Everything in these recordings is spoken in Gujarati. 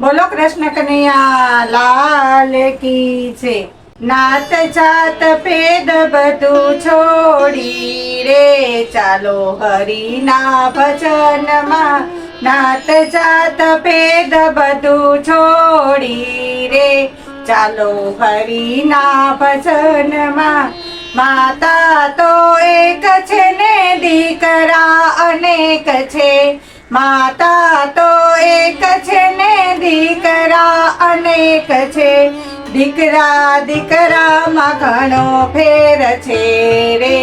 બોલો કૃષ્ણ કનૈયા લાલ કી છે. નાત જાત ભેદ બધું છોડી રે ચાલો હરિના ભજનમાં. નાત જાત ભેદ બધું છોડી રે ચાલો હરિના ભજનમાં. માતા તો એક છે ને દીકરા અનેક છે. માતા તો એક છે ને દીકરા અનેક છે. દીકરા દીકરામાં ઘણો ફેર છે રે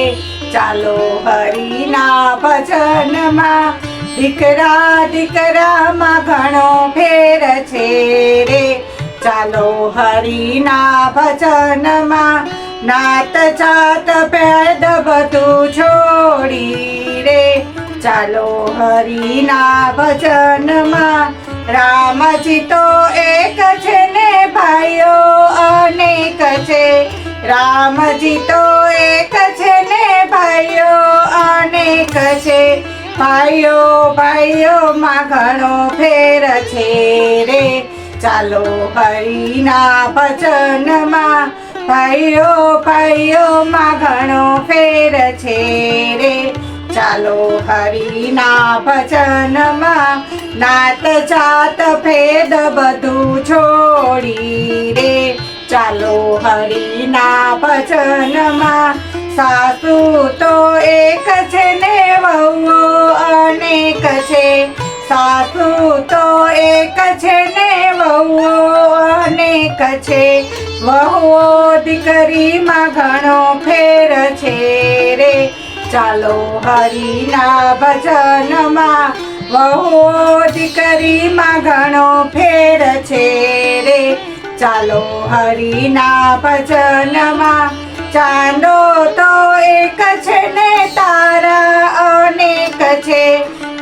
ચાલો હરિના ભજનમાં. દીકરા દીકરામાં ઘણો ફેર છે રે ચાલો હરિના ભજનમાં. નાત જાત ભેદ બધું છોડી રે ચાલો હરિના ભજનમાં. રામજી તો એક છે ને ભાઈઓ અનેક છે. રામજી તો એક છે ને ભાઈઓ અનેક છે. ભાઈઓ ભાઈઓમાં ઘણો ફેર છે રે ચાલો હરિના ભજનમાં. ભાઈઓ ભાઈઓમાં ઘણો ફેર છે રે ચાલો હરિના ભજનમાં. નાત જાત ભેદ બધું છોડી રે ચાલો હરિના ભજનમાં. સાસુ તો એક છે ને વહુઓ અનેક છે. સાસુ તો એક છે ને વહુઓ અનેક છે. વહુઓ દીકરીમાં ઘણો ફેર છે રે ચાલો હરિના ભજનમાં. વહુઓ દીકરીમાં ઘણો ફેર છે રે ચાલો હરિના ભજનમાં. ચાંદો તો એક છે ને તારા અનેક છે.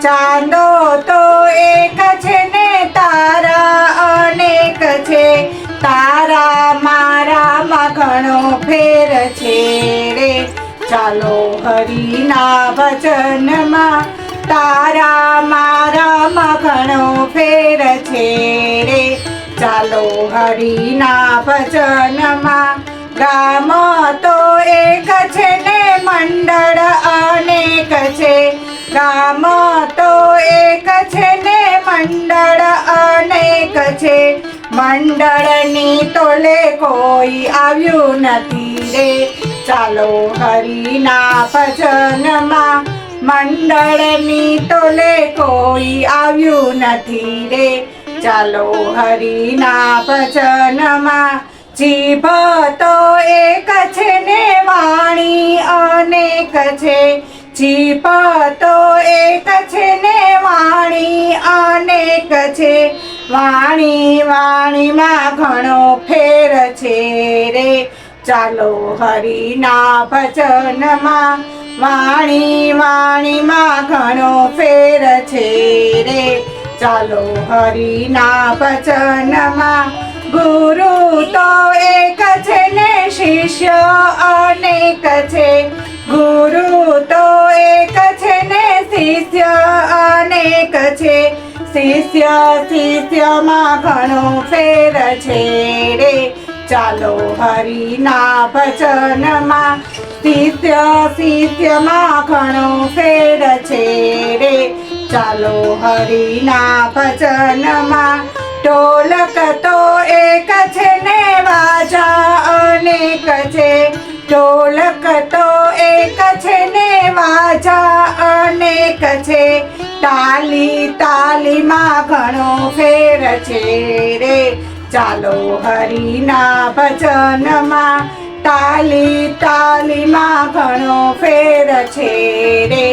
ચાંદો તો એક છે ને તારા અનેક છે. તારા મારામાં ઘણો ફેર છે રે ચાલો હરિના ભજનમાં. તારા મારામાં ઘણો ફેર છે રે ચાલો હરિના ભજનમાં. ગામ તો એક છે ને મંડળ અનેક છે. ગામ તો એક છે ને મંડળ અનેક છે. મંડળની તોલે કોઈ આવ્યું નથી રે ચાલો હરિના ભજનમાં. મંડળની તોલે કોઈ આવ્યું નથી રે ચાલો હરિના ભજનમાં. જીભ તો એક છે ને વાણી અનેક છે. જીભ તો એક છે ને વાણી અનેક છે. વાણી વાણીમાં ઘણો ફેર છે રે ચાલો હરિના ભજનમાં. વાણી વાણીમાં ઘણો ફેર છે રે ચાલો હરિના ભજનમાં. ગુરુ તો એક છે ને શિષ્ય અનેક છે. ગુરુ તો એક છે ને શિષ્ય અનેક છે. શિષ્ય શિષ્યમાં ઘણો ફેર છે રે ચાલો હરિના ભજનમાં. શિષ્ય શિષ્યમાં ઘણો ફેર છે રે ચાલો હરિના ભજનમાં. ઢોલક તો એક છે ને વાજા અનેક છે. ઢોલક તો એક છે ને વાજા અનેક છે. તાલી તાલીમાં ઘણો ફેર છે રે ચાલો હરિના ભજનમાં. તાલી તાલીમાં ઘણો ફેર છે રે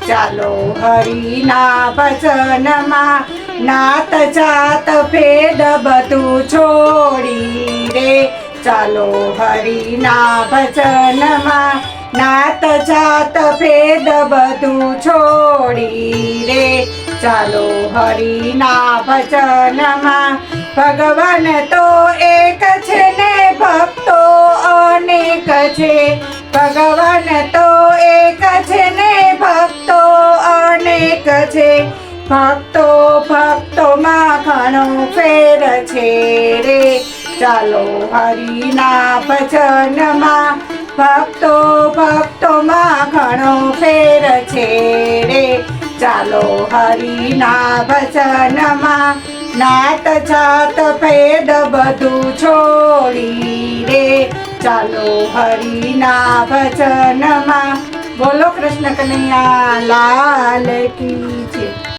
ચાલો હરિના ભજનમાં. નાત જાત ભેદ બધું છોડી રે ચાલો હરિના ભજનમાં. નાત જાત ભેદ બધું છોડી રે ચાલો હરિના ભજનમાં. ભગવાન તો એક છે ને ભક્તો અનેક છે. ભગવાન તો એક છે ને ભક્તો અનેક છે. ભક્તો ભક્તોમાં ઘણો ફેર છે રે, ચાલો હરિના ભજનમાં. ભક્તો ભક્તોમાં ઘણો ફેર છે રે, ચાલો હરિના ભજનમાં. નાત જાત ભેદ બધું છોડી રે, ચાલો હરિના ભજનમાં. બોલો કૃષ્ણ કનૈયા લાલ કી જય.